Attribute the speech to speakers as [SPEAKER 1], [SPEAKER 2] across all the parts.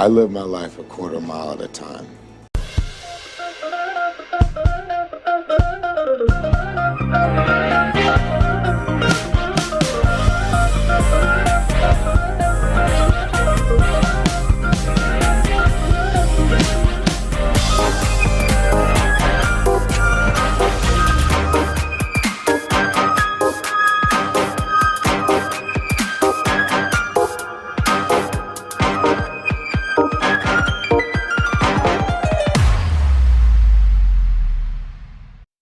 [SPEAKER 1] I live my life a quarter mile at a time.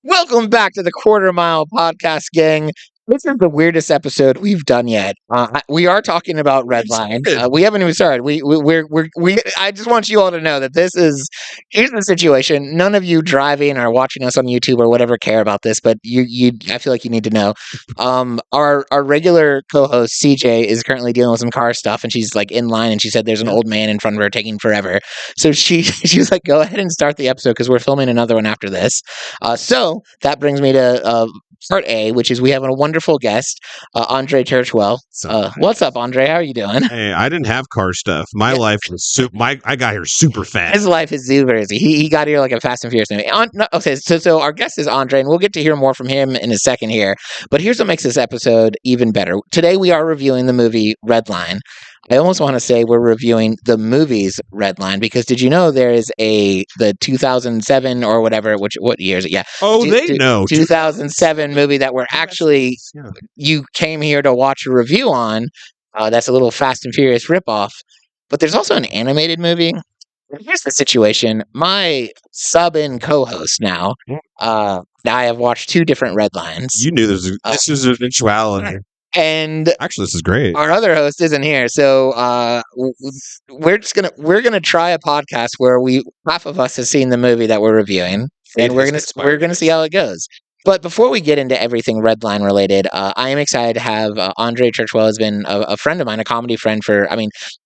[SPEAKER 2] Welcome back to the Quarter Mile Podcast, gang. This is the weirdest episode we've done yet. We are talking about Redline. We haven't even started. I just want you all to know that here's the situation. None of you driving or watching us on YouTube or whatever care about this, but I feel like you need to know. Our regular co-host CJ is currently dealing with some car stuff, and she's like in line, and she said there's an old man in front of her taking forever. So she was like, go ahead and start the episode because we're filming another one after this. So that brings me to part A, which is we have a wonderful guest, Andre Churchwell. What's up, Andre? How are you doing?
[SPEAKER 3] Hey, I didn't have car stuff. My life was I got here super fast.
[SPEAKER 2] His life is super easy. He got here like a Fast and Furious movie. Okay, so our guest is Andre, and we'll get to hear more from him in a second here. But here's what makes this episode even better. Today we are reviewing the movie Redline. I almost want to say we're reviewing the movie's Redline because did you know there is the 2007 or whatever, what year is it? Yeah.
[SPEAKER 3] Oh, they know.
[SPEAKER 2] 2007 movie that we're actually, you came here to watch a review on. That's a little Fast and Furious ripoff. But there's also an animated movie. Here's the situation. My sub-in co-host now, I have watched two different Redlines.
[SPEAKER 3] You knew this is a eventuality.
[SPEAKER 2] And
[SPEAKER 3] actually, this is great.
[SPEAKER 2] Our other host isn't here, so we're gonna try a podcast where half of us has seen the movie that we're reviewing, and we're gonna see how it goes. But before we get into everything Redline related, I am excited to have Andre Churchwell has been a friend of mine, a comedy friend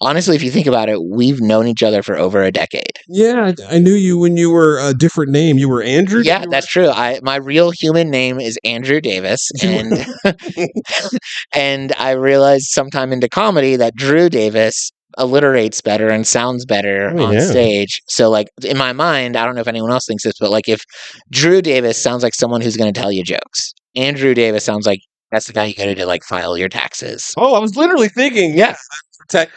[SPEAKER 2] honestly, if you think about it, we've known each other for over a decade.
[SPEAKER 3] Yeah, I knew you when you were a different name. You were Andrew?
[SPEAKER 2] Yeah, that's true. My real human name is Andrew Davis, and and I realized sometime into comedy that Drew Davis alliterates better and sounds better on stage. So like in my mind, I don't know if anyone else thinks this, but like if Drew Davis sounds like someone who's going to tell you jokes, Andrew Davis sounds like that's the guy you go to like file your taxes.
[SPEAKER 3] Oh, I was literally thinking, yeah. But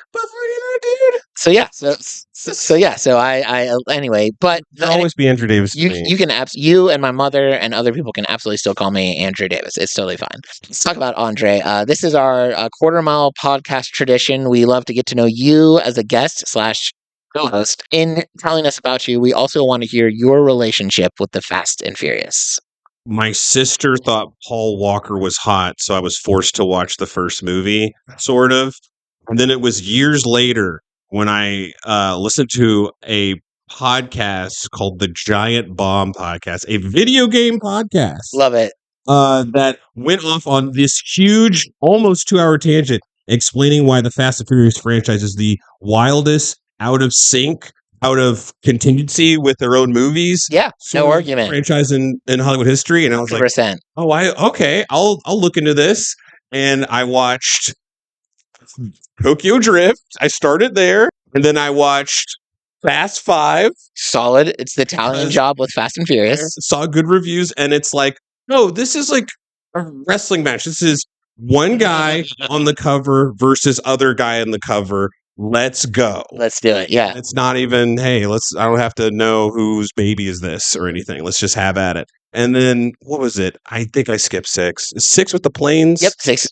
[SPEAKER 3] dude.
[SPEAKER 2] So yeah, so I anyway, but
[SPEAKER 3] there'll always be Andrew Davis.
[SPEAKER 2] You and my mother and other people can absolutely still call me Andrew Davis. It's totally fine. Let's talk about Andre. This is our Quarter Mile Podcast tradition. We love to get to know you as a guest / co-host. In telling us about you, we also want to hear your relationship with the Fast and Furious.
[SPEAKER 3] My sister thought Paul Walker was hot, so I was forced to watch the first movie, sort of. And then it was years later when I listened to a podcast called the Giant Bomb Podcast, a video game podcast.
[SPEAKER 2] Love it.
[SPEAKER 3] That went off on this huge, almost 2-hour tangent explaining why the Fast and Furious franchise is the wildest, out of sync, out of contingency with their own movies.
[SPEAKER 2] Yeah, no argument.
[SPEAKER 3] Franchise in Hollywood history. And I was
[SPEAKER 2] 100%.
[SPEAKER 3] like, okay, I'll look into this. And I watched Tokyo Drift. I started there, and then I watched Fast 5.
[SPEAKER 2] Solid. It's the Italian job with Fast and Furious.
[SPEAKER 3] Saw good reviews, and it's like, no, this is like a wrestling match. This is one guy on the cover versus other guy on the cover. Let's go.
[SPEAKER 2] Let's do it. Yeah.
[SPEAKER 3] It's not even, hey, I don't have to know whose baby is this or anything. Let's just have at it. And then what was it? I think I skipped 6. 6 with the planes.
[SPEAKER 2] Yep, 6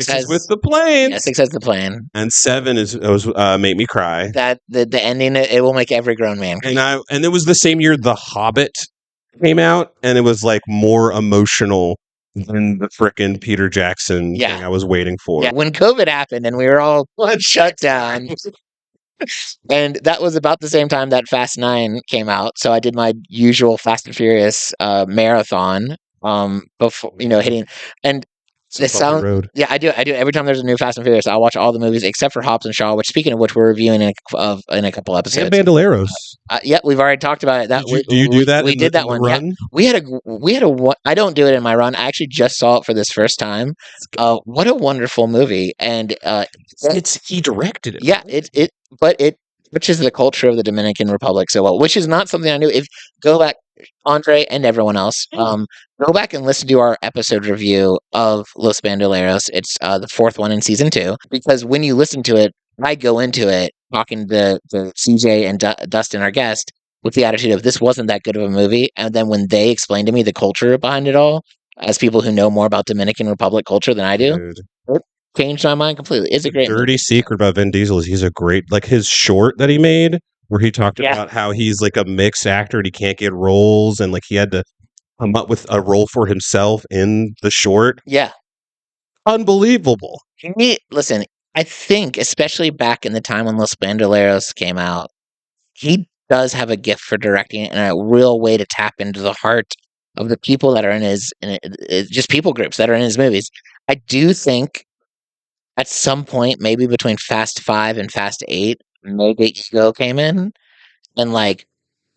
[SPEAKER 2] has
[SPEAKER 3] with the planes.
[SPEAKER 2] Yeah, 6 has the plane.
[SPEAKER 3] And 7 was Make Me Cry.
[SPEAKER 2] That the ending, it will make every grown man cry.
[SPEAKER 3] And it was the same year The Hobbit came out, and it was like more emotional than the frickin' Peter Jackson thing I was waiting for.
[SPEAKER 2] Yeah, when COVID happened and we were all shut down. And that was about the same time that Fast 9 came out. So I did my usual Fast and Furious marathon before, hitting. And it sounds, yeah, I do. Every time there's a new Fast and Furious, I'll watch all the movies except for Hobbs and Shaw, which, speaking of which, we're reviewing in a couple episodes.
[SPEAKER 3] And Bandoleros.
[SPEAKER 2] Yeah, we've already talked about it.
[SPEAKER 3] Do you do that?
[SPEAKER 2] We did that one. Run? Yeah. We had a. I don't do it in my run. I actually just saw it for this first time. What a wonderful movie! And
[SPEAKER 3] he directed it.
[SPEAKER 2] Yeah, but which is the culture of the Dominican Republic so well, which is not something I knew. If go back, Andre and everyone else, go back and listen to our episode review of Los Bandoleros. It's the fourth one in season 2, because when you listen to it, I go into it talking to CJ and Dustin, our guest, with the attitude of this wasn't that good of a movie. And then when they explained to me the culture behind it all, as people who know more about Dominican Republic culture than I do, it changed my mind completely. It's a great
[SPEAKER 3] dirty
[SPEAKER 2] movie.
[SPEAKER 3] secret about Vin Diesel is he's a great, like his short that he made where he talked about how he's like a mixed actor and he can't get roles, and like he had to come up with a role for himself in the short.
[SPEAKER 2] Yeah.
[SPEAKER 3] Unbelievable.
[SPEAKER 2] Listen, I think, especially back in the time when Los Bandoleros came out, he does have a gift for directing and a real way to tap into the heart of the people that are in his, just people groups that are in his movies. I do think at some point, maybe between Fast 5 and Fast 8, Mega Ego came in. And like,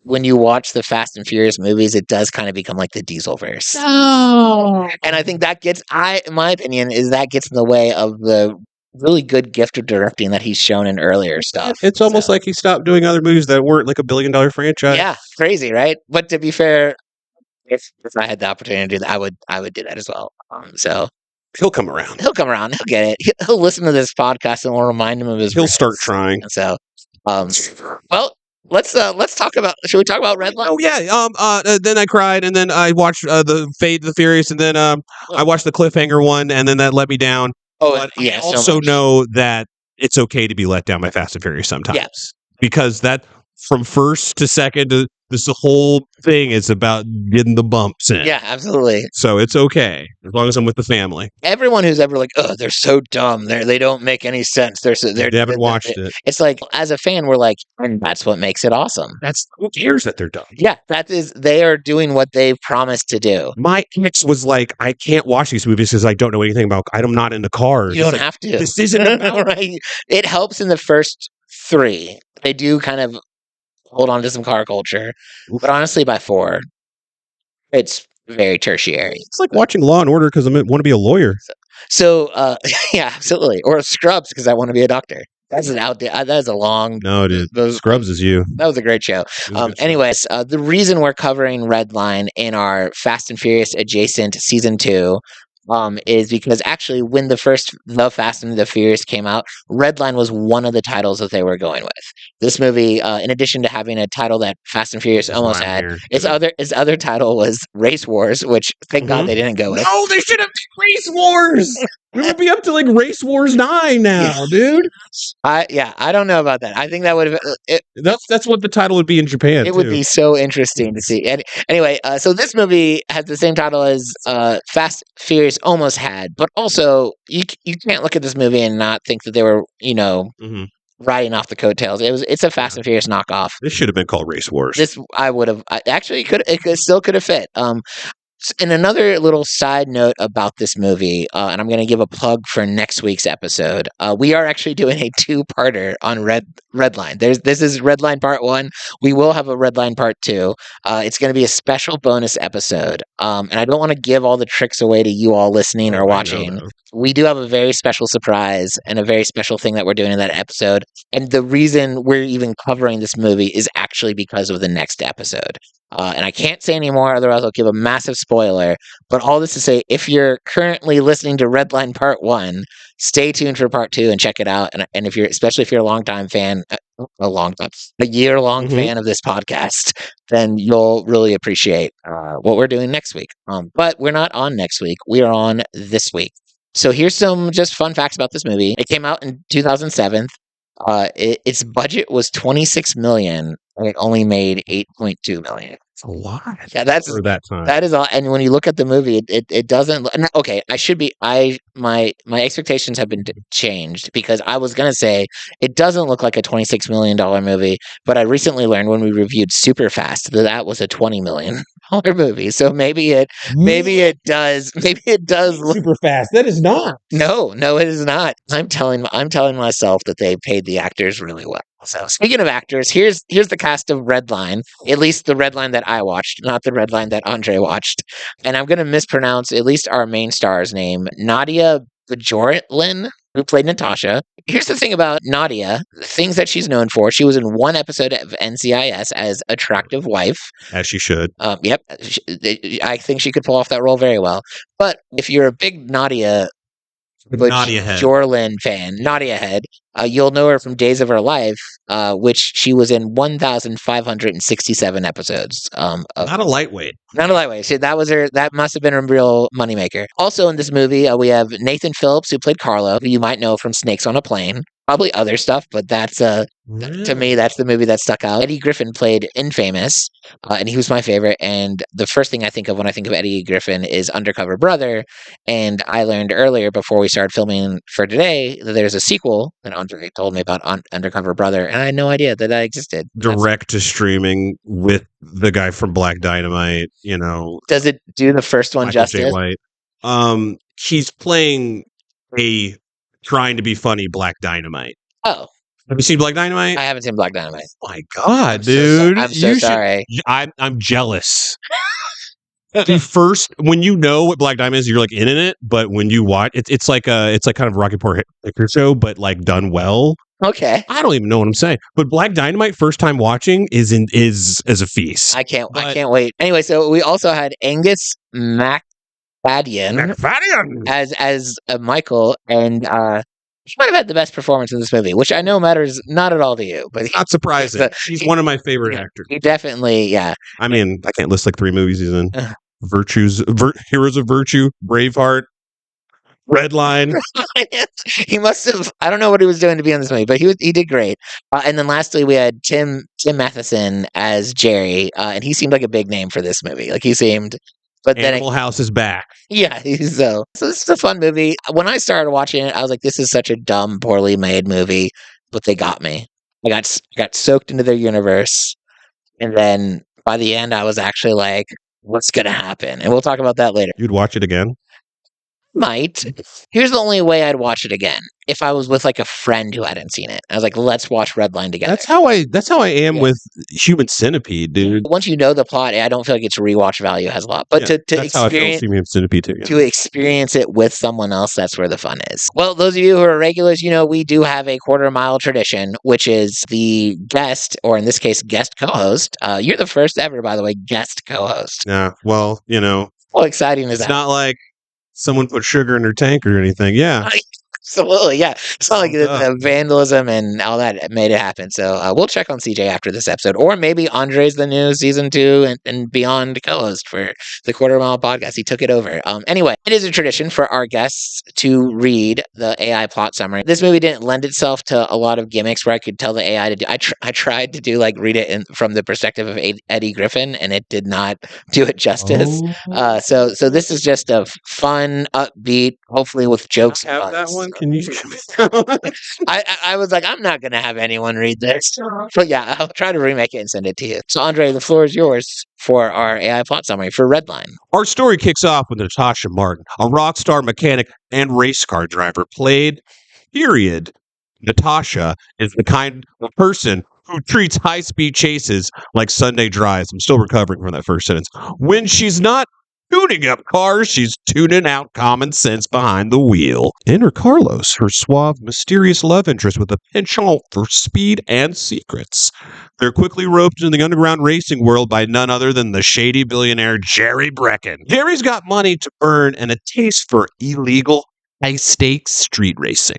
[SPEAKER 2] when you watch the Fast and Furious movies, it does kind of become like the Dieselverse.
[SPEAKER 3] Oh.
[SPEAKER 2] And I think that gets, in my opinion, that gets in the way of the really good gift of directing that he's shown in earlier stuff.
[SPEAKER 3] It's almost like he stopped doing other movies that weren't like $1 billion franchise.
[SPEAKER 2] Yeah, crazy, right? But to be fair, if I had the opportunity to do that, I would do that as well. So
[SPEAKER 3] he'll come around.
[SPEAKER 2] He'll come around. He'll get it. He'll listen to this podcast and we'll remind him of his.
[SPEAKER 3] He'll start trying.
[SPEAKER 2] And so, well, let's talk about. Should we talk about Redline?
[SPEAKER 3] Oh yeah. Then I cried, and then I watched the Fate of the Furious, and then I watched the cliffhanger one, and then that let me down.
[SPEAKER 2] Oh,
[SPEAKER 3] but
[SPEAKER 2] yeah.
[SPEAKER 3] I also know that it's okay to be let down by Fast and Furious sometimes.
[SPEAKER 2] Yes.
[SPEAKER 3] Because that from first to second to this whole thing is about getting the bumps in.
[SPEAKER 2] Yeah, absolutely.
[SPEAKER 3] So it's okay as long as I'm with the family.
[SPEAKER 2] Everyone who's ever like, oh, they're so dumb. They don't make any sense. They
[SPEAKER 3] haven't watched it.
[SPEAKER 2] It's like, as a fan, we're like, and that's what makes it awesome.
[SPEAKER 3] Who cares that they're dumb?
[SPEAKER 2] Yeah, they are doing what they've promised to do.
[SPEAKER 3] My ex was like, I can't watch these movies because I don't know anything about. I'm not into cars.
[SPEAKER 2] You don't have to.
[SPEAKER 3] This isn't about
[SPEAKER 2] right. It helps in the first 3. They do kind of hold on to some car culture, but honestly, by 4, it's very tertiary.
[SPEAKER 3] It's like watching Law and Order because I want to be a lawyer.
[SPEAKER 2] So yeah, absolutely. Or Scrubs because I want to be a doctor. That's an out. That is a long.
[SPEAKER 3] No, dude. Scrubs is you.
[SPEAKER 2] That was a great show. Anyways, the reason we're covering Redline in our Fast and Furious adjacent season 2. Is because actually when the Fast and the Furious came out, Redline was one of the titles that they were going with. This movie, in addition to having a title that Fast and Furious almost had, its other title was Race Wars, which thank God they didn't go with.
[SPEAKER 3] No, they should have been Race Wars. We would be up to like Race Wars 9 now, dude.
[SPEAKER 2] I don't know about that. I think that would have.
[SPEAKER 3] That's what the title would be in Japan.
[SPEAKER 2] It would be so interesting to see. Anyway, so this movie has the same title as Fast Furious almost had, but also you can't look at this movie and not think that they were riding off the coattails. It's a Fast and Furious knockoff.
[SPEAKER 3] This should have been called Race Wars.
[SPEAKER 2] This I would have actually still could have fit. And another little side note about this movie, and I'm going to give a plug for next week's episode. We are actually doing a 2-parter on Redline. This is Redline Part 1. We will have a Redline Part 2. It's going to be a special bonus episode. And I don't want to give all the tricks away to you all listening or watching. We do have a very special surprise and a very special thing that we're doing in that episode. And the reason we're even covering this movie is actually because of the next episode. And I can't say any more, otherwise I'll give a massive spoiler. But all this to say, if you're currently listening to Redline Part 1, stay tuned for Part 2 and check it out. And especially if you're a longtime fan, a year-long fan of this podcast, then you'll really appreciate what we're doing next week. But we're not on next week. We are on this week. So here's some just fun facts about this movie. It came out in 2007. Its budget was $26 million, and it only made $8.2 million.
[SPEAKER 3] It's a lot.
[SPEAKER 2] Yeah, that's
[SPEAKER 3] for that time.
[SPEAKER 2] That is all. And when you look at the movie, it doesn't. Okay, my expectations have been changed because I was gonna say it doesn't look like a $26 million movie, but I recently learned when we reviewed Superfast that was a $20 million movie. So maybe it does look
[SPEAKER 3] Superfast. That is not.
[SPEAKER 2] No, it is not. I'm telling myself that they paid the actors really well. So speaking of actors, here's the cast of Redline, at least the Redline that I watched, not the Redline that Andre watched. And I'm going to mispronounce at least our main star's name, Nadia Bajorlin. who played Natasha. Here's the thing about Nadia, the things that she's known for. She was in one episode of NCIS as attractive wife.
[SPEAKER 3] As she should.
[SPEAKER 2] Yep. I think she could pull off that role very well. But if you're a big Nadia
[SPEAKER 3] Nadia head.
[SPEAKER 2] Jorlin fan, Nadia head, you'll know her from Days of Her Life, which she was in 1,567 episodes.
[SPEAKER 3] Not a lightweight.
[SPEAKER 2] Not a lightweight. So that was her. That must have been a real moneymaker. Also in this movie, we have Nathan Phillips, who played Carlo, who you might know from Snakes on a Plane. Probably other stuff, but that's to me, that's the movie that stuck out. Eddie Griffin played Infamous, and he was my favorite. And the first thing I think of when I think of Eddie Griffin is Undercover Brother. And I learned earlier, before we started filming for today, that there's a sequel that Andre told me about Undercover Brother, and I had no idea that to
[SPEAKER 3] direct to streaming with the guy from Black Dynamite.
[SPEAKER 2] Does it do the first one
[SPEAKER 3] Michael
[SPEAKER 2] justice?
[SPEAKER 3] J. White. He's playing a trying to be funny Black Dynamite.
[SPEAKER 2] Oh,
[SPEAKER 3] have you seen Black Dynamite?
[SPEAKER 2] I haven't seen Black Dynamite.
[SPEAKER 3] Oh my God, dude!
[SPEAKER 2] I'm so sorry.
[SPEAKER 3] I'm jealous. The first, when you know what Black Dynamite is, you're like in it. But when you watch, it's like kind of a Rocky Horror Picture Show, but like done well.
[SPEAKER 2] Okay.
[SPEAKER 3] I don't even know what I'm saying. But Black Dynamite, first time watching, is a feast.
[SPEAKER 2] I can't wait. Anyway, so we also had Angus McFadden as Michael, and he might have had the best performance in this movie, which I know matters not at all to you, but
[SPEAKER 3] not surprising. He's one of my favorite actors.
[SPEAKER 2] He definitely, yeah.
[SPEAKER 3] I mean, I can't list like 3 movies he's in. Heroes of Virtue, Braveheart, Redline.
[SPEAKER 2] He must have. I don't know what he was doing to be in this movie, but he did great. And then lastly, we had Tim Matheson as Jerry, and he seemed like a big name for this movie. Like he seemed. But
[SPEAKER 3] Animal House is back.
[SPEAKER 2] Yeah, so this is a fun movie. When I started watching it, I was like, "This is such a dumb, poorly made movie," but they got me. I got soaked into their universe, and then by the end, I was actually like, "What's gonna happen?" And we'll talk about that later.
[SPEAKER 3] You'd watch it again?
[SPEAKER 2] Might. Here's the only way I'd watch it again: if I was with like a friend who hadn't seen it. I was like, let's watch Redline together.
[SPEAKER 3] That's how I am with Human Centipede, dude.
[SPEAKER 2] Once you know the plot, I don't feel like its rewatch value has a lot. But to
[SPEAKER 3] that's how I feel with Human Centipede too. Yeah.
[SPEAKER 2] To experience it with someone else, that's where the fun is. Well, those of you who are regulars, we do have a quarter mile tradition, which is the guest, or in this case, guest co-host. You're the first ever, by the way, guest co-host.
[SPEAKER 3] Yeah. Well,
[SPEAKER 2] how exciting is that?
[SPEAKER 3] It's not like someone put sugar in their tank or anything. Yeah.
[SPEAKER 2] Absolutely, yeah. It's not like the vandalism and all that made it happen. So we'll check on CJ after this episode. Or maybe Andre's the new season 2 and beyond co-host for the Quarter Mile podcast. He took it over. Anyway, it is a tradition for our guests to read the AI plot summary. This movie didn't lend itself to a lot of gimmicks where I could tell the AI to do. I tried to do read it from the perspective of Eddie Griffin, and it did not do it justice. So this is just a fun, upbeat, hopefully with jokes.
[SPEAKER 3] Have that one. Can you?
[SPEAKER 2] I was like, I'm not going to have anyone read this. But yeah, I'll try to remake it and send it to you. So, Andre, the floor is yours for our AI plot summary for Redline.
[SPEAKER 3] Our story kicks off with Natasha Martin, a rock star mechanic and race car driver, played, period. Natasha is the kind of person who treats high-speed chases like Sunday drives. I'm still recovering from that first sentence. When she's not tuning up cars, she's tuning out common sense behind the wheel. Enter Carlos, her suave, mysterious love interest with a penchant for speed and secrets. They're quickly roped into the underground racing world by none other than the shady billionaire Jerry Brecken. Jerry's got money to burn and a taste for illegal, high-stakes street racing.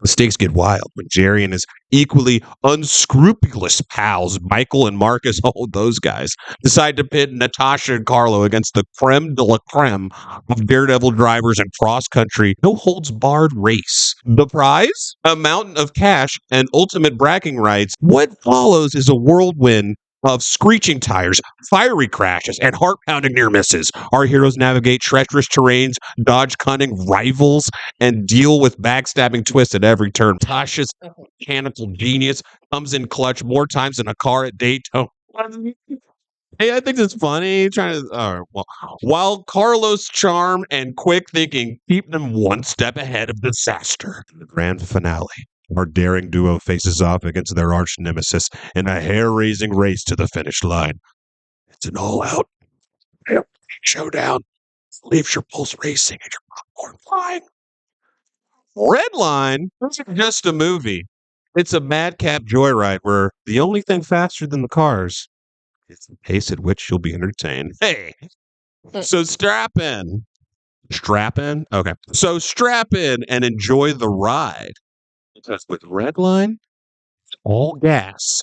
[SPEAKER 3] The stakes get wild when Jerry and his equally unscrupulous pals, Michael and Marcus, those guys, decide to pit Natasha and Carlo against the creme de la creme of daredevil drivers and cross-country, no-holds-barred race. The prize? A mountain of cash and ultimate bragging rights. What follows is a whirlwind of screeching tires, fiery crashes, and heart-pounding near misses. Our heroes navigate treacherous terrains, dodge cunning rivals, and deal with backstabbing twists at every turn. Tasha's mechanical genius comes in clutch more times than a car at Daytona. Hey, I think it's funny. While Carlos' charm and quick thinking keep them one step ahead of disaster. The grand finale. Our daring duo faces off against their arch nemesis in a hair-raising race to the finish line. It's an all-out showdown. Leaves your pulse racing and your popcorn flying. Redline isn't just a movie. It's a madcap joyride where the only thing faster than the cars is the pace at which you'll be entertained. Hey, so strap in. Strap in? Okay. So strap in and enjoy the ride. Because with Redline, all gas,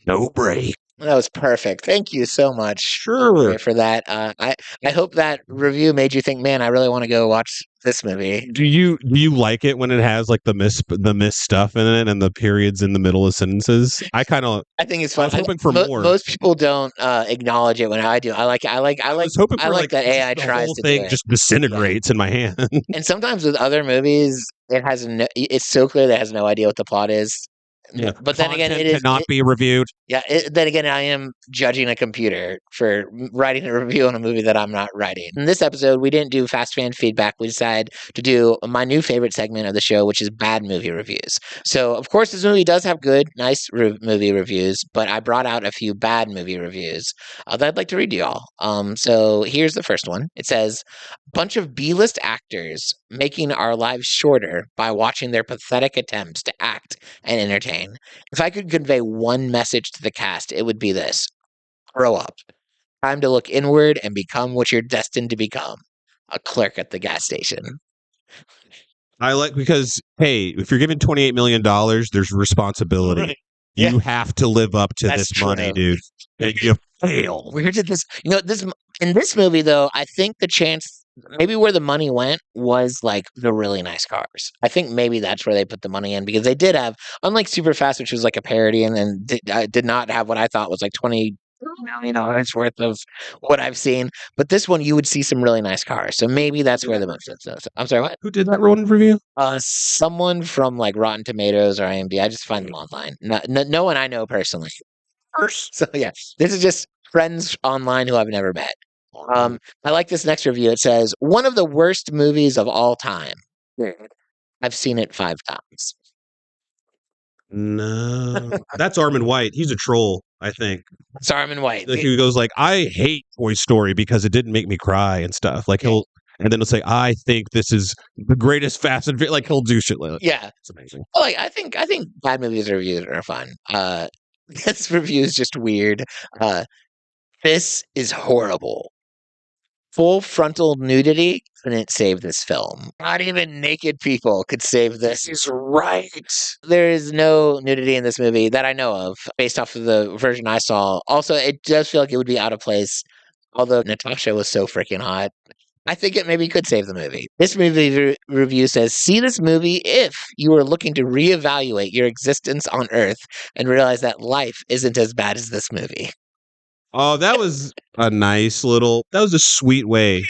[SPEAKER 3] no brake.
[SPEAKER 2] That was perfect. Thank you so much
[SPEAKER 3] Sure.
[SPEAKER 2] for that. I hope that review made you think, man, I really want to go watch this movie.
[SPEAKER 3] Do you like it when it has like the miss stuff in it and the periods in the middle of sentences? I
[SPEAKER 2] think it's fun.
[SPEAKER 3] was hoping for more.
[SPEAKER 2] Most people don't acknowledge it when I do. I
[SPEAKER 3] was hoping for
[SPEAKER 2] like that AI
[SPEAKER 3] the
[SPEAKER 2] tries
[SPEAKER 3] whole
[SPEAKER 2] to
[SPEAKER 3] thing
[SPEAKER 2] do it.
[SPEAKER 3] just disintegrates in my hand.
[SPEAKER 2] And sometimes with other movies, it's so clear that it has no idea what the plot is.
[SPEAKER 3] Yeah.
[SPEAKER 2] But then again, it is
[SPEAKER 3] cannot be reviewed.
[SPEAKER 2] Yeah, then again, I am judging a computer for writing a review on a movie that I'm not writing. In this episode, we didn't do fast fan feedback. We decided to do my new favorite segment of the show, which is bad movie reviews. So, of course, this movie does have good, nice movie reviews, but I brought out a few bad movie reviews that I'd like to read to y'all. So here's the first one. It says, bunch of B-list actors making our lives shorter by watching their pathetic attempts to act and entertain. If I could convey one message to the cast, it would be this: grow up. Time to look inward and become what you're destined to become, a clerk at the gas station.
[SPEAKER 3] I like, because, hey, if you're given $28 million, there's responsibility.
[SPEAKER 2] Right.
[SPEAKER 3] You have to live up to
[SPEAKER 2] That's
[SPEAKER 3] this money,
[SPEAKER 2] true.
[SPEAKER 3] dude. And you fail.
[SPEAKER 2] Where did this, in this movie, though, I think the chance, maybe where the money went was like the really nice cars. I think maybe that's where they put the money in, because they did have, unlike Superfast, which was like a parody and then did not have what I thought was like $20 million worth of what I've seen. But this one, you would see some really nice cars. So maybe that's where the money is. I'm sorry, what?
[SPEAKER 3] Who did that Ronin review?
[SPEAKER 2] Someone from like Rotten Tomatoes or IMDb. I just find them online. No one I know personally. So yeah, this is just friends online who I've never met. I like this next review. It says, one of the worst movies of all time. I've seen it 5 times.
[SPEAKER 3] No. That's Armin White. He's a troll, I think.
[SPEAKER 2] It's Armin White.
[SPEAKER 3] Like, he goes like, I hate Toy Story because it didn't make me cry and stuff. Like, and then he'll say, I think this is the greatest Fast and Furious. Like, he'll do shit like that.
[SPEAKER 2] Yeah.
[SPEAKER 3] It's amazing.
[SPEAKER 2] Well, like, I think bad movies reviews are fun. This review is just weird. This is horrible. Full frontal nudity couldn't save this film. Not even naked people could save this.
[SPEAKER 3] He's right.
[SPEAKER 2] There is no nudity in this movie that I know of, based off of the version I saw. Also, it does feel like it would be out of place, although Natasha was so freaking hot. I think it maybe could save the movie. This movie review says, see this movie if you are looking to reevaluate your existence on Earth and realize that life isn't as bad as this movie.
[SPEAKER 3] Oh, that was a that was a sweet way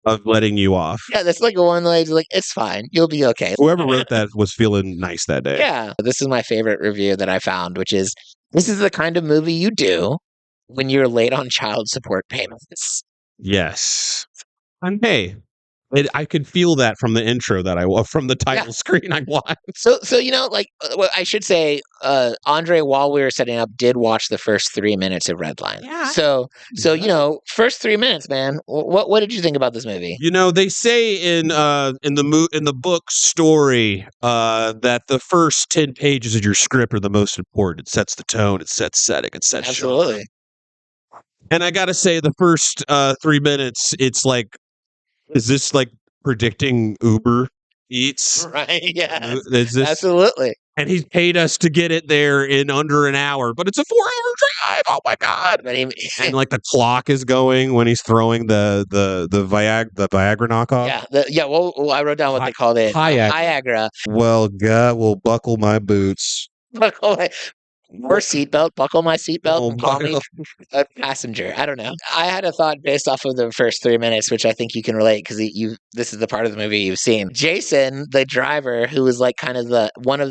[SPEAKER 3] of letting you off.
[SPEAKER 2] Yeah, that's like a one lady, like, it's fine. You'll be okay.
[SPEAKER 3] Whoever wrote that was feeling nice that day.
[SPEAKER 2] Yeah. This is my favorite review that I found, which is, this is the kind of movie you do when you're late on child support payments.
[SPEAKER 3] Yes. And hey, I could feel that from the intro from the title screen I watched.
[SPEAKER 2] So I should say, Andre, while we were setting up, did watch the first 3 minutes of Redline.
[SPEAKER 3] Yeah.
[SPEAKER 2] So first 3 minutes, man. What did you think about this movie?
[SPEAKER 3] They say in the book story that the first 10 pages of your script are the most important. It sets the tone. It sets setting. It sets
[SPEAKER 2] Absolutely.
[SPEAKER 3] genre. And I gotta say, the first 3 minutes, it's like, is this like predicting Uber Eats?
[SPEAKER 2] Right, yeah.
[SPEAKER 3] Absolutely. And he's paid us to get it there in under an hour, but it's a 4-hour drive. Oh my God. And like the clock is going when he's throwing the Viagra knockoff.
[SPEAKER 2] Yeah. Well, I wrote down what they called it. Viagra.
[SPEAKER 3] Well, God will buckle my boots.
[SPEAKER 2] Or seatbelt, buckle my seatbelt and call me a passenger. I don't know. I had a thought based off of the first 3 minutes, which I think you can relate because this is the part of the movie you've seen. Jason, the driver, who was like kind of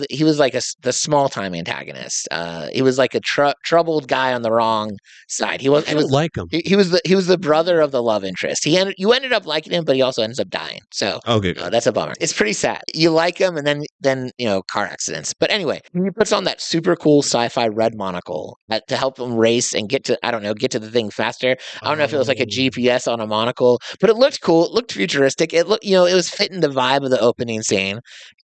[SPEAKER 2] he was like the small time antagonist. He was like a troubled guy on the wrong side.
[SPEAKER 3] I don't like him.
[SPEAKER 2] He was the brother of the love interest. You ended up liking him, but he also ends up dying. So
[SPEAKER 3] okay,
[SPEAKER 2] that's a bummer. It's pretty sad. You like him, and then car accidents. But anyway, he puts on that super cool sci-fi red monocle to help him race and get to the thing faster. I don't know if it was like a GPS on a monocle, but it looked cool. It looked futuristic. It was fitting the vibe of the opening scene.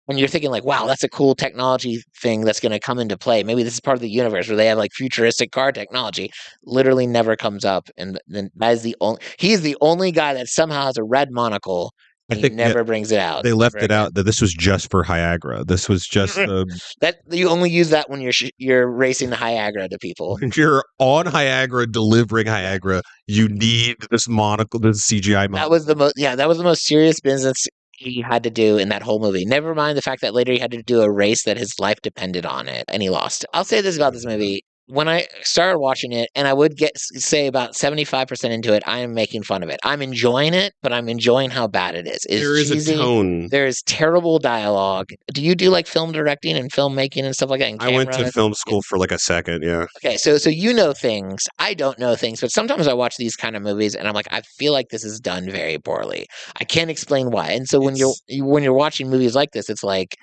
[SPEAKER 2] and you're thinking like, wow, that's a cool technology thing that's going to come into play. Maybe this is part of the universe where they have like futuristic car technology. Literally never comes up, and then that is he's the only guy that somehow has a red monocle.
[SPEAKER 3] I
[SPEAKER 2] He
[SPEAKER 3] think
[SPEAKER 2] never brings it out.
[SPEAKER 3] They left
[SPEAKER 2] ever
[SPEAKER 3] it
[SPEAKER 2] again.
[SPEAKER 3] out that this was just for Niagara. This was just
[SPEAKER 2] that you only use that when you're racing the Niagara to people.
[SPEAKER 3] when you're on Niagara delivering Niagara, you need this monocle, this CGI monocle.
[SPEAKER 2] That was the most serious business he had to do in that whole movie. Never mind the fact that later he had to do a race that his life depended on it, and he lost. I'll say this about this movie. When I started watching it, and I would say about 75% into it, I am making fun of it. I'm enjoying it, but I'm enjoying how bad it is. It's
[SPEAKER 3] There is
[SPEAKER 2] cheesy.
[SPEAKER 3] a tone.
[SPEAKER 2] There is terrible dialogue. Do you do like film directing and filmmaking and stuff like that?
[SPEAKER 3] I went to film school for like a second, yeah.
[SPEAKER 2] Okay, so you know things. I don't know things, but sometimes I watch these kind of movies and I'm like, I feel like this is done very poorly. I can't explain why. And so when you're watching movies like this, it's like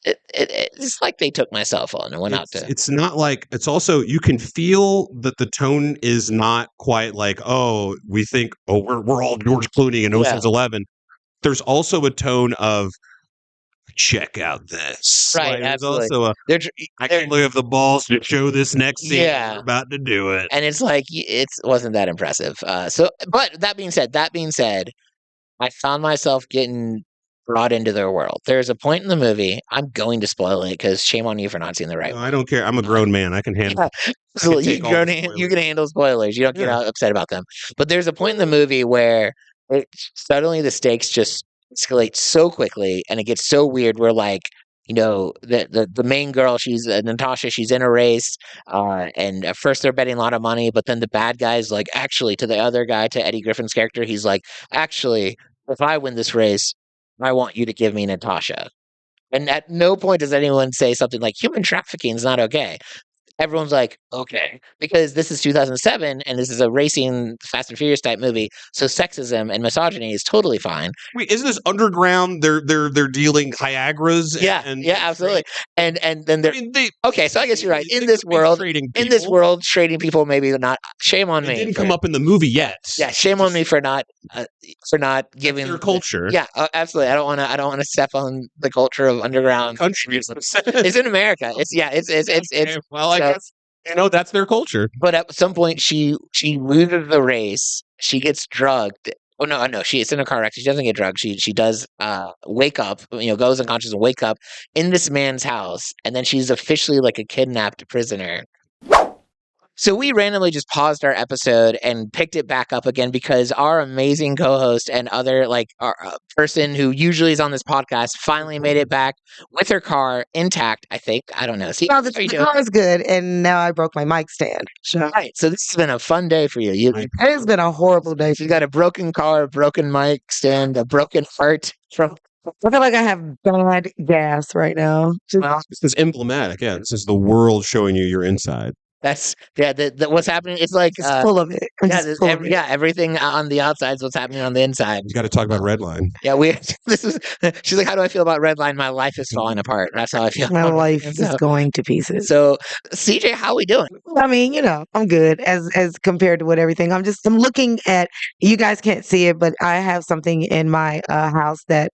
[SPEAKER 2] it's like they took my cell phone and went out to.
[SPEAKER 3] It's not like, it's also, you can feel that the tone is not quite like, oh, we think, oh, we're all George Clooney in Ocean's 11. There's also a tone of, check out this.
[SPEAKER 2] Right,
[SPEAKER 3] like,
[SPEAKER 2] absolutely.
[SPEAKER 3] There's also I can't believe the balls to show this next scene.
[SPEAKER 2] Yeah.
[SPEAKER 3] We're about to do it.
[SPEAKER 2] And it's like, it wasn't that impressive. But that being said, I found myself getting brought into their world. There's a point in the movie, I'm going to spoil it because shame on you for not seeing the right
[SPEAKER 3] No,
[SPEAKER 2] one.
[SPEAKER 3] I don't care. I'm a grown man. I can handle
[SPEAKER 2] absolutely. You can handle spoilers. You don't get upset about them. But there's a point in the movie where suddenly the stakes just escalate so quickly and it gets so weird where like, you know, the main girl, she's Natasha, she's in a race, and at first they're betting a lot of money, but then the bad guy's like, actually, to the other guy, to Eddie Griffin's character, he's like, actually, if I win this race, I want you to give me Natasha. And at no point does anyone say something like human trafficking is not okay. Everyone's like, okay, because this is 2007 and this is a racing Fast and Furious type movie, so sexism and misogyny is totally fine.
[SPEAKER 3] Wait, isn't this underground? They're dealing Niagaras.
[SPEAKER 2] Yeah, absolutely. And then they're okay. So I guess you're right. In this world, trading people maybe not. Shame on me.
[SPEAKER 3] It didn't come up in the movie yet.
[SPEAKER 2] Yeah, shame on me for not giving
[SPEAKER 3] their culture.
[SPEAKER 2] Yeah, absolutely. I don't want to step on the culture of underground
[SPEAKER 3] country.
[SPEAKER 2] It's in America. It's
[SPEAKER 3] well, I guess that's their culture.
[SPEAKER 2] But at some point, she loses the race. She gets drugged. Oh no! It's in a car accident. She doesn't get drugged. She does wake up. Goes unconscious and wake up in this man's house, and then she's officially like a kidnapped prisoner. So we randomly just paused our episode and picked it back up again because our amazing co-host and other our person who usually is on this podcast finally made it back with her car intact, I think. I don't know. See,
[SPEAKER 4] the car is good, and now I broke my mic stand. So.
[SPEAKER 2] Right. So this has been a fun day for you.
[SPEAKER 4] It has been a horrible day.
[SPEAKER 2] You got a broken car, a broken mic stand, a broken heart from.
[SPEAKER 4] I feel like I have bad gas right now.
[SPEAKER 3] This is emblematic. Yeah, this is the world showing you your inside.
[SPEAKER 2] That's what's happening. It's like
[SPEAKER 4] full of it.
[SPEAKER 2] Everything on the outside is what's happening on the inside.
[SPEAKER 3] You got to talk about Redline.
[SPEAKER 2] Yeah, she's like, how do I feel about Redline? My life is falling apart. That's how I feel.
[SPEAKER 4] My life is going to pieces.
[SPEAKER 2] So, CJ, how are we doing?
[SPEAKER 4] I mean, I'm good as compared to what everything. I'm looking at. You guys can't see it, but I have something in my house that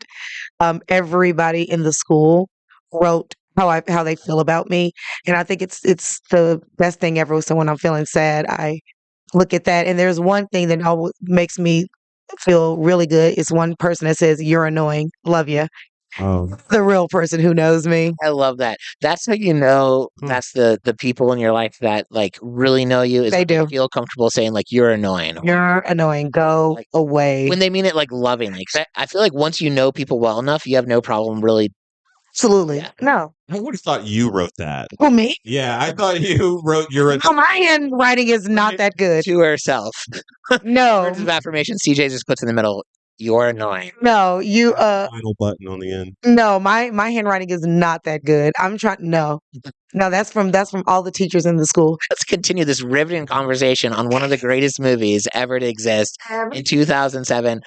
[SPEAKER 4] everybody in the school wrote how they feel about me, and I think it's the best thing ever. So when I'm feeling sad, I look at that, and there's one thing that always makes me feel really good. It's one person that says, "You're annoying, love you."
[SPEAKER 3] Oh.
[SPEAKER 4] The real person who knows me.
[SPEAKER 2] I love that. That's how you know that's the people in your life that really know you. Is
[SPEAKER 4] they do
[SPEAKER 2] feel comfortable saying you're annoying.
[SPEAKER 4] You're annoying. Go away.
[SPEAKER 2] When they mean it lovingly. I feel like once you know people well enough, you have no problem really.
[SPEAKER 4] Absolutely. Yeah. No.
[SPEAKER 3] I would have thought you wrote that.
[SPEAKER 4] Who, me?
[SPEAKER 3] Yeah, I thought you wrote your.
[SPEAKER 4] No, my handwriting is not that good.
[SPEAKER 2] To herself.
[SPEAKER 4] No.
[SPEAKER 2] Words of affirmation. CJ just puts in the middle. You're annoying.
[SPEAKER 4] No, you.
[SPEAKER 3] Final button on the end.
[SPEAKER 4] No, my handwriting is not that good. I'm trying. No, that's from all the teachers in the school.
[SPEAKER 2] Let's continue this riveting conversation on one of the greatest movies ever to exist in 2007.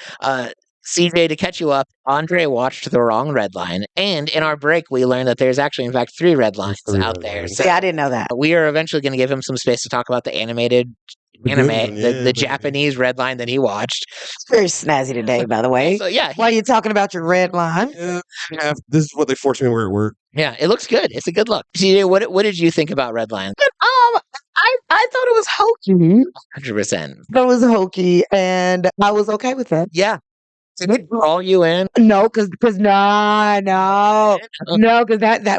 [SPEAKER 2] CJ, to catch you up, Andre watched the wrong Redline, and in our break, we learned that there's actually, in fact, 3 Redlines out there. So
[SPEAKER 4] yeah, I didn't know that.
[SPEAKER 2] We are eventually going to give him some space to talk about the animated
[SPEAKER 3] The
[SPEAKER 2] anime,
[SPEAKER 3] good one,
[SPEAKER 2] the
[SPEAKER 3] yeah, baby.
[SPEAKER 2] Japanese Redline that he watched.
[SPEAKER 4] It's very snazzy today, by the way.
[SPEAKER 2] So yeah,
[SPEAKER 4] Why are you talking about your red line?
[SPEAKER 3] Yeah, this is what they forced me to wear at work.
[SPEAKER 2] yeah, it looks good. It's a good look. CJ, what did you think about Redline?
[SPEAKER 4] I thought it was hokey.
[SPEAKER 2] 100%.
[SPEAKER 4] That was hokey, and I was okay with that.
[SPEAKER 2] Yeah. Did it draw you in?
[SPEAKER 4] No, because that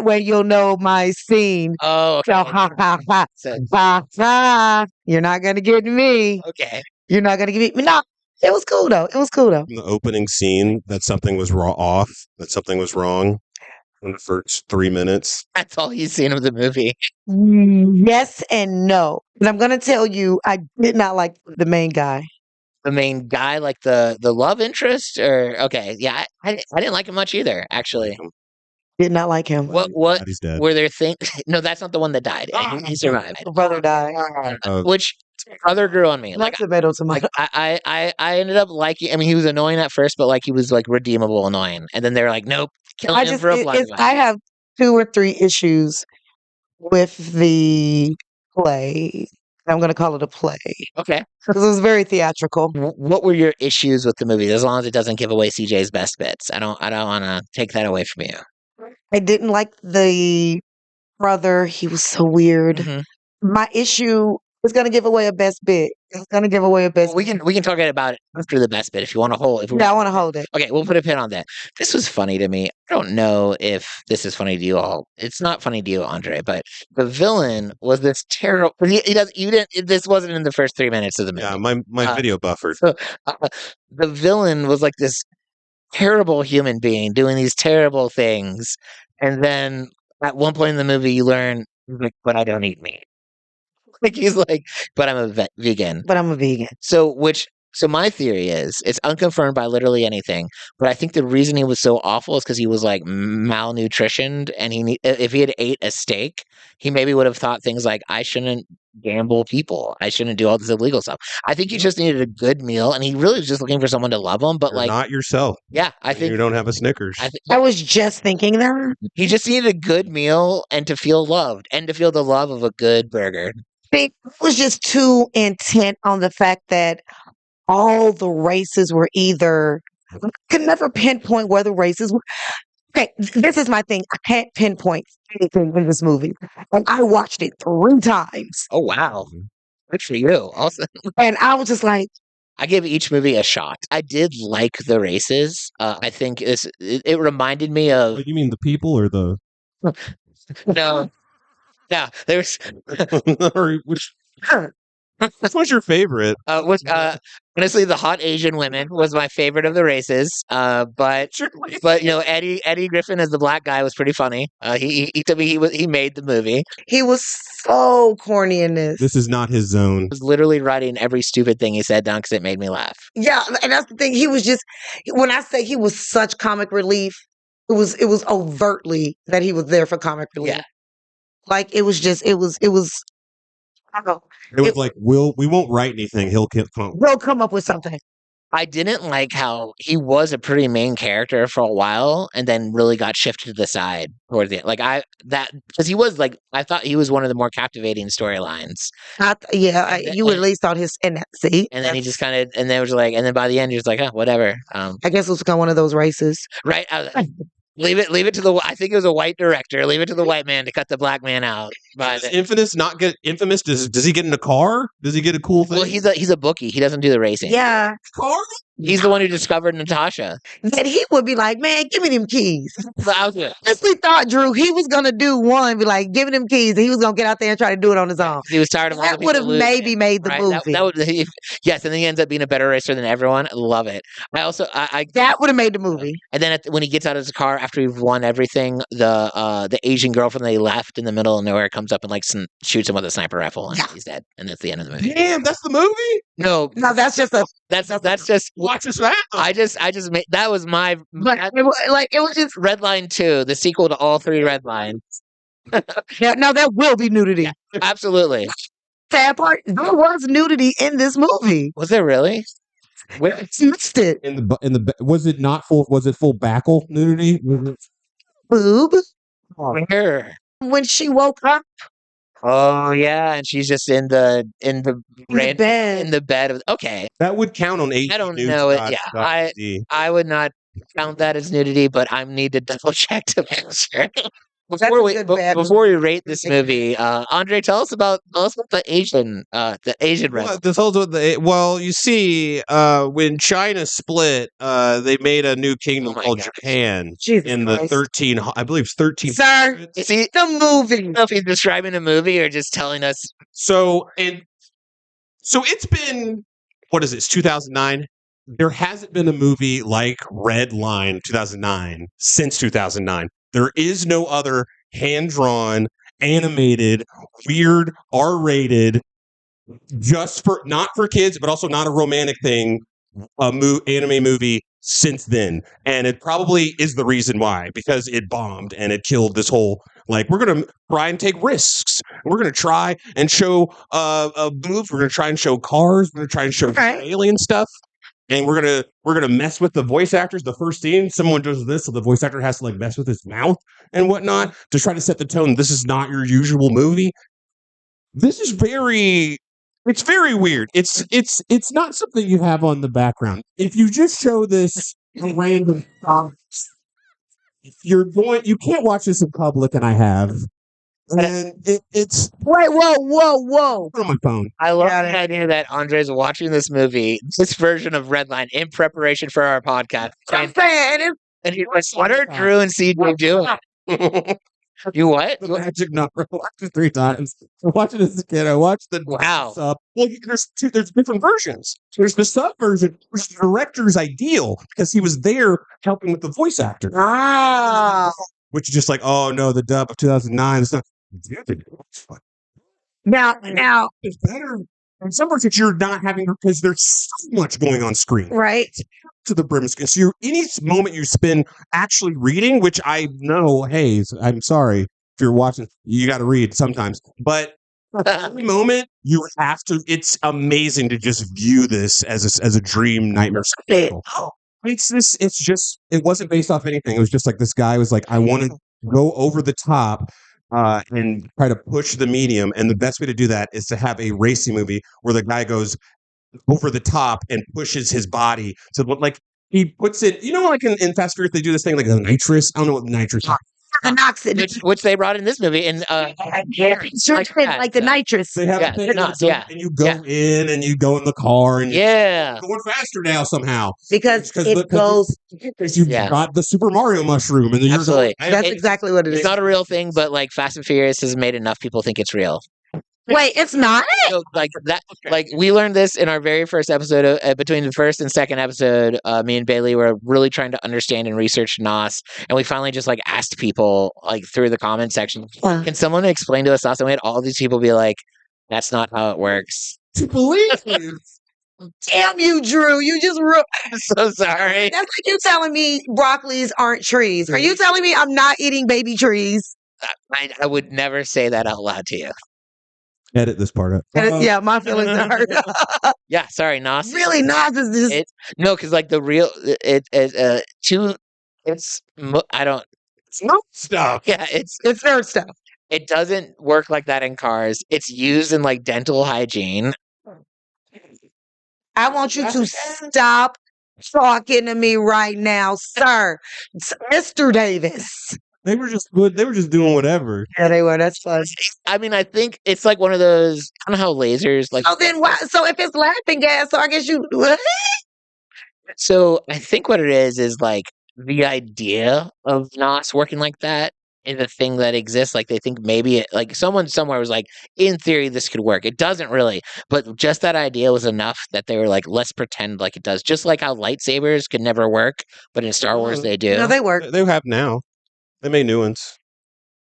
[SPEAKER 4] way you'll know my scene.
[SPEAKER 2] Oh,
[SPEAKER 4] So
[SPEAKER 2] okay.
[SPEAKER 4] ha. You're not gonna get me.
[SPEAKER 2] Okay.
[SPEAKER 4] You're not gonna get me. No, it was cool though. It was cool though.
[SPEAKER 3] In the opening scene, that something was off, that something was wrong in the first 3 minutes.
[SPEAKER 2] That's all you've seen of the movie.
[SPEAKER 4] Yes and no. And I'm gonna tell you, I did not like the main guy.
[SPEAKER 2] The main guy, like the love interest, or okay, yeah, I didn't like him much either. Actually,
[SPEAKER 4] Did not like him.
[SPEAKER 2] what
[SPEAKER 3] Glad he's dead.
[SPEAKER 2] were there things? No, that's not the one that died. He survived.
[SPEAKER 4] The brother died.
[SPEAKER 2] Which brother grew on me.
[SPEAKER 4] Not tomato.
[SPEAKER 2] Like I ended up liking. I mean, he was annoying at first, but like he was like redeemable annoying. And then they were like, nope, killing him for a blood.
[SPEAKER 4] I have 2 or 3 issues with the play. I'm going to call it a play
[SPEAKER 2] Okay.
[SPEAKER 4] because it was very theatrical.
[SPEAKER 2] What were your issues with the movie? As long as it doesn't give away CJ's best bits, I don't want to take that away from you.
[SPEAKER 4] I didn't like the brother. He was so weird.
[SPEAKER 2] Mhm.
[SPEAKER 4] My issue is going to give away a best bit. It's going to give away a best.
[SPEAKER 2] We can talk about it after the best bit if you want to hold.
[SPEAKER 4] I want to hold it.
[SPEAKER 2] Okay, we'll put a pin on that. This was funny to me. I don't know if this is funny to you all. It's not funny to you, Andre, but the villain was this terrible. This wasn't in the first 3 minutes of the movie.
[SPEAKER 3] Yeah, my video buffered.
[SPEAKER 2] So, the villain was like this terrible human being doing these terrible things, and then at one point in the movie, you learn, like, but I don't eat meat. Like he's like, but I'm a vegan.
[SPEAKER 4] But I'm a vegan.
[SPEAKER 2] So my theory is it's unconfirmed by literally anything, but I think the reason he was so awful is because he was like malnutritioned, and if he had ate a steak, he maybe would have thought things like, I shouldn't gamble people, I shouldn't do all this illegal stuff. I think he just needed a good meal, and he really was just looking for someone to love him. But
[SPEAKER 3] You're
[SPEAKER 2] like,
[SPEAKER 3] not yourself.
[SPEAKER 2] yeah, I think
[SPEAKER 3] you don't have a Snickers.
[SPEAKER 4] I was just thinking that.
[SPEAKER 2] He just needed a good meal and to feel loved and to feel the love of a good burger.
[SPEAKER 4] I was just too intent on the fact that all the races were either. I could never pinpoint where the races were. Okay, this is my thing. I can't pinpoint anything in this movie. And I watched it 3 times.
[SPEAKER 2] Oh wow, good for you. Also,
[SPEAKER 4] And I was just like,
[SPEAKER 2] I give each movie a shot. I did like the races. I think it reminded me of.
[SPEAKER 3] What, you mean the people or the?
[SPEAKER 2] No, there's.
[SPEAKER 3] Or which was your favorite?
[SPEAKER 2] Honestly, the hot Asian women was my favorite of the races. But Eddie Griffin as the black guy was pretty funny. He to me he made the movie.
[SPEAKER 4] he was so corny in this.
[SPEAKER 3] This is not his zone.
[SPEAKER 2] I was literally writing every stupid thing he said down because it made me laugh.
[SPEAKER 4] Yeah, and that's the thing. He was just, when I say he was such comic relief, it was overtly that he was there for comic relief.
[SPEAKER 2] Yeah.
[SPEAKER 4] Like it was just, it was. I don't know.
[SPEAKER 3] It was like, we won't write anything. He'll come.
[SPEAKER 4] We'll come up with something.
[SPEAKER 2] I didn't like how he was a pretty main character for a while and then really got shifted to the side towards the end. Because he was like, I thought he was one of the more captivating storylines.
[SPEAKER 4] You at least thought his in that seat.
[SPEAKER 2] And then he just kind of, and then was like, and then by the end, he was like, oh, whatever.
[SPEAKER 4] I guess it was kind of one of those races.
[SPEAKER 2] Right. Leave it to I think it was a white director. Leave it to the white man to cut the black man out.
[SPEAKER 3] Does Infamous not get Infamous? Does he get in a car? Does he get a cool thing?
[SPEAKER 2] Well, he's a bookie. He doesn't do the racing.
[SPEAKER 4] Yeah.
[SPEAKER 3] Car?
[SPEAKER 2] He's the one who discovered Natasha.
[SPEAKER 4] Then he would be like, man, give me them keys.
[SPEAKER 2] So I was good.
[SPEAKER 4] Honestly thought, Drew, he was going to do one, be like, give me them keys. And he was going to get out there and try to do it on his own.
[SPEAKER 2] He was tired of all the
[SPEAKER 4] That
[SPEAKER 2] people
[SPEAKER 4] would have
[SPEAKER 2] losing.
[SPEAKER 4] maybe made the
[SPEAKER 2] Right?
[SPEAKER 4] movie.
[SPEAKER 2] That would, yes, and then he ends up being a better racer than everyone. I love it. I also,
[SPEAKER 4] That would have made the movie.
[SPEAKER 2] and then when he gets out of his car after he's won everything, the Asian girlfriend they left in the middle of nowhere comes up and like shoots him with a sniper rifle, and he's dead. And that's the end of the movie.
[SPEAKER 3] Damn, that's the movie.
[SPEAKER 2] No,
[SPEAKER 4] That's just a.
[SPEAKER 2] that's just
[SPEAKER 3] Watch this now.
[SPEAKER 2] I just made that was my
[SPEAKER 4] It was just.
[SPEAKER 2] Redline 2, the sequel to all 3 Redlines.
[SPEAKER 4] Yeah, now there will be nudity.
[SPEAKER 2] Yeah, absolutely.
[SPEAKER 4] Sad part, there was nudity in this movie.
[SPEAKER 2] Was there really? Where?
[SPEAKER 4] I missed it.
[SPEAKER 3] In the was it not full? Was it full backle nudity?
[SPEAKER 4] Boob.
[SPEAKER 2] Where?
[SPEAKER 4] When she woke up
[SPEAKER 2] Oh yeah, and she's just in the
[SPEAKER 4] bed.
[SPEAKER 2] in the bed of okay.
[SPEAKER 3] That would count on 18
[SPEAKER 2] I don't
[SPEAKER 3] news.
[SPEAKER 2] know it. Yeah, I would not count that as nudity, but I need to double check to make sure. Before we rate this movie, Andre, tell us about the Asian
[SPEAKER 3] Well,
[SPEAKER 2] wrestling.
[SPEAKER 3] well, you see, when China split, they made a new kingdom
[SPEAKER 2] Oh my
[SPEAKER 3] called
[SPEAKER 2] gosh.
[SPEAKER 3] Japan
[SPEAKER 4] Jesus
[SPEAKER 3] in the
[SPEAKER 4] Christ.
[SPEAKER 3] 13, I believe it's 13.
[SPEAKER 4] Sir,
[SPEAKER 2] Is he
[SPEAKER 4] the movie.
[SPEAKER 2] I don't know if he's describing the movie or just telling us?
[SPEAKER 3] So it's been, what is it? It's 2009. There hasn't been a movie like Redline 2009 since 2009. There is no other hand-drawn, animated, weird, R-rated, not for kids, but also not a romantic thing, anime movie since then. And it probably is the reason why, because it bombed and it killed this whole, like, we're going to try and take risks. We're going to try and show boobs. We're going to try and show cars. We're going to try and show alien stuff. And we're gonna mess with the voice actors. The first scene, someone does this, so the voice actor has to like mess with his mouth and whatnot to try to set the tone. This is not your usual movie. This is it's very weird. It's not something you have on the background. If you just show this random you can't watch this in public, and I have. And it's
[SPEAKER 4] Wait, whoa.
[SPEAKER 3] on my phone.
[SPEAKER 2] I love the idea that Andre's watching this movie, this version of Redline, in preparation for our podcast.
[SPEAKER 4] I'm saying
[SPEAKER 2] And he's like, what are Drew and CJ doing? You what?
[SPEAKER 3] The magic number. I watched it 3 times. I watched it as a kid. I watched the
[SPEAKER 2] Wow.
[SPEAKER 3] sub. Well, there's different versions. There's the sub version, which is the director's ideal because he was there helping with the voice actor.
[SPEAKER 4] Ah.
[SPEAKER 3] Which is just like, oh no, the dub of 2009. It's not. Dude,
[SPEAKER 4] Now,
[SPEAKER 3] it's better. In some parts that you're not having because there's so much going on screen.
[SPEAKER 4] right?
[SPEAKER 3] To the brim. So any moment you spend actually reading, which I know, hey, I'm sorry if you're watching, you got to read sometimes, but every moment you have to. It's amazing to just view this as a dream nightmare. It wasn't based off anything. It was just like this guy was like, I want to go over the top. And try to push the medium, and the best way to do that is to have a racing movie where the guy goes over the top and pushes his body. So, like, he puts it, like in Fast Furious, they do this thing like a nitrous. I don't know what nitrous is.
[SPEAKER 2] Which they brought in this movie, and
[SPEAKER 4] like the nitrous.
[SPEAKER 3] They have and you go in and you go in the car, and you're going faster now somehow
[SPEAKER 4] because it goes.
[SPEAKER 3] Because you've got the Super Mario mushroom, and then
[SPEAKER 2] absolutely.
[SPEAKER 4] That's exactly what it is.
[SPEAKER 2] It's not a real thing, but like Fast and Furious has made enough people think it's real.
[SPEAKER 4] Wait, it's not?
[SPEAKER 2] So, like that, like we learned this in our very first episode. Between the first and second episode, me and Bailey were really trying to understand and research NOS, and we finally just like asked people like through the comment section, can someone explain to us NOS? And we had all these people be like, "That's not how it works."
[SPEAKER 3] To believe you.
[SPEAKER 4] Damn you, Drew! You just
[SPEAKER 2] I'm so sorry.
[SPEAKER 4] That's like you telling me broccolis aren't trees. Are you telling me I'm not eating baby trees?
[SPEAKER 2] I would never say that out loud to you.
[SPEAKER 3] Edit this part up.
[SPEAKER 4] Yeah, my feelings are hurt.
[SPEAKER 2] Yeah, sorry, NOS.
[SPEAKER 4] Really, NOS is just
[SPEAKER 2] no, because like the real it's
[SPEAKER 3] nerd stuff.
[SPEAKER 2] Yeah, it's
[SPEAKER 4] nerd stuff.
[SPEAKER 2] It doesn't work like that in cars. It's used in like dental hygiene.
[SPEAKER 4] I want you to stop talking to me right now, sir. Mr. Davis.
[SPEAKER 3] They were just good. They were just doing whatever.
[SPEAKER 4] Yeah, they were. That's fun.
[SPEAKER 2] I mean, I think it's like one of those. I don't know how lasers like.
[SPEAKER 4] Oh, then why? So if it's laughing gas, so I guess you.
[SPEAKER 2] So I think what it is like the idea of NOS working like that is a thing that exists. Like they think maybe like someone somewhere was like, in theory, this could work. It doesn't really, but just that idea was enough that they were like, let's pretend like it does. Just like how lightsabers could never work, but in Star Wars they do.
[SPEAKER 4] No, they work.
[SPEAKER 3] They have now. They made new ones.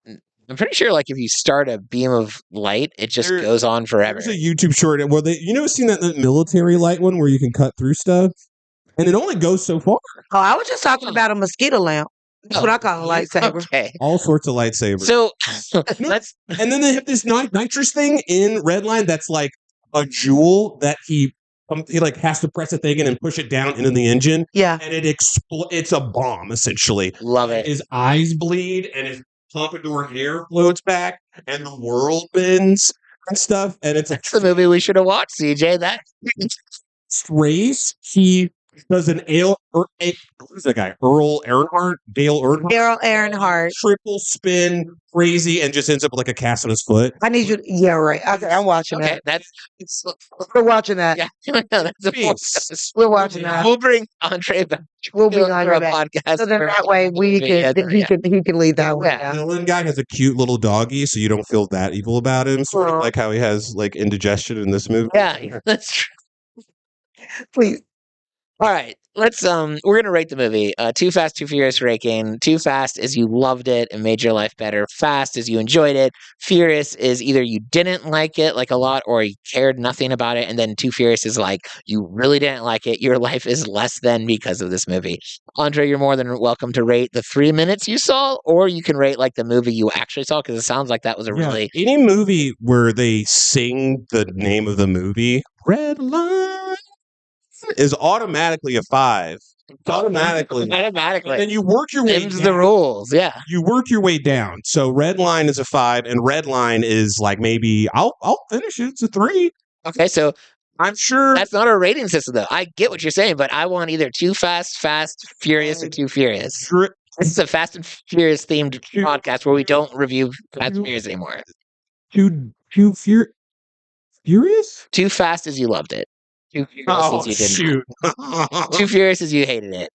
[SPEAKER 2] I'm pretty sure, like, if you start a beam of light, it just goes on forever.
[SPEAKER 3] There's a YouTube short where seen that military light one where you can cut through stuff, and it only goes so far.
[SPEAKER 4] Oh, I was just talking about a mosquito lamp. That's what I call a lightsaber.
[SPEAKER 2] Okay.
[SPEAKER 3] All sorts of lightsabers.
[SPEAKER 2] So
[SPEAKER 3] and then they have this nitrous thing in Redline that's like a jewel that he like has to press a thing in and push it down into the engine.
[SPEAKER 4] Yeah.
[SPEAKER 3] And it it's a bomb, essentially.
[SPEAKER 2] Love it.
[SPEAKER 3] His eyes bleed and his pompadour hair floats back. and the world bends and stuff. And it's
[SPEAKER 2] That's the movie we should have watched, CJ. That
[SPEAKER 3] race. He does an who's that guy? Dale Earnhardt.
[SPEAKER 4] Daryl Earnhardt.
[SPEAKER 3] Triple spin, crazy, and just ends up with like a cast on his foot.
[SPEAKER 4] I need you. Yeah, right. Okay, I'm watching
[SPEAKER 2] okay.
[SPEAKER 4] that.
[SPEAKER 2] That's
[SPEAKER 4] We're watching that.
[SPEAKER 2] yeah. No, that's a
[SPEAKER 3] Beast.
[SPEAKER 4] We're watching that.
[SPEAKER 2] We'll bring Andre back.
[SPEAKER 4] We'll be
[SPEAKER 2] for
[SPEAKER 4] on
[SPEAKER 2] a
[SPEAKER 4] your back.
[SPEAKER 2] podcast.
[SPEAKER 4] So then
[SPEAKER 2] for-
[SPEAKER 4] that way we
[SPEAKER 2] Yeah,
[SPEAKER 4] can
[SPEAKER 2] yeah.
[SPEAKER 4] he can lead that one.
[SPEAKER 2] Yeah.
[SPEAKER 3] The villain guy has a cute little doggy, so you don't feel that evil about him. Sort of like how he has like indigestion in this movie.
[SPEAKER 2] Yeah, that's true.
[SPEAKER 4] Please.
[SPEAKER 2] All right, let's we're gonna rate the movie. Too Fast, Too Furious ranking. Too Fast is you loved it and made your life better. Fast is you enjoyed it. Furious is either you didn't like it like a lot or you cared nothing about it. And then Too Furious is like you really didn't like it. Your life is less than because of this movie. Andre, you're more than welcome to rate the 3 minutes you saw, or you can rate like the movie you actually saw because it sounds like that was a really
[SPEAKER 3] Any movie where they sing the name of the movie, Redline, is automatically a 5. Automatically. And then you work your way
[SPEAKER 2] Them's
[SPEAKER 3] down.
[SPEAKER 2] the rules. Yeah.
[SPEAKER 3] You work your way down. So Redline is a 5, and Redline is like maybe I'll finish it. It's a 3.
[SPEAKER 2] Okay, so
[SPEAKER 3] I'm sure
[SPEAKER 2] that's not a rating system though. I get what you're saying, but I want either Too Fast, Furious, or Too Furious. This is a Fast and Furious themed podcast where we don't review Fast and Furious anymore.
[SPEAKER 3] Furious?
[SPEAKER 2] Too Fast as you loved it. Too Furious as you didn't.
[SPEAKER 3] Shoot.
[SPEAKER 2] Too Furious as you hated it.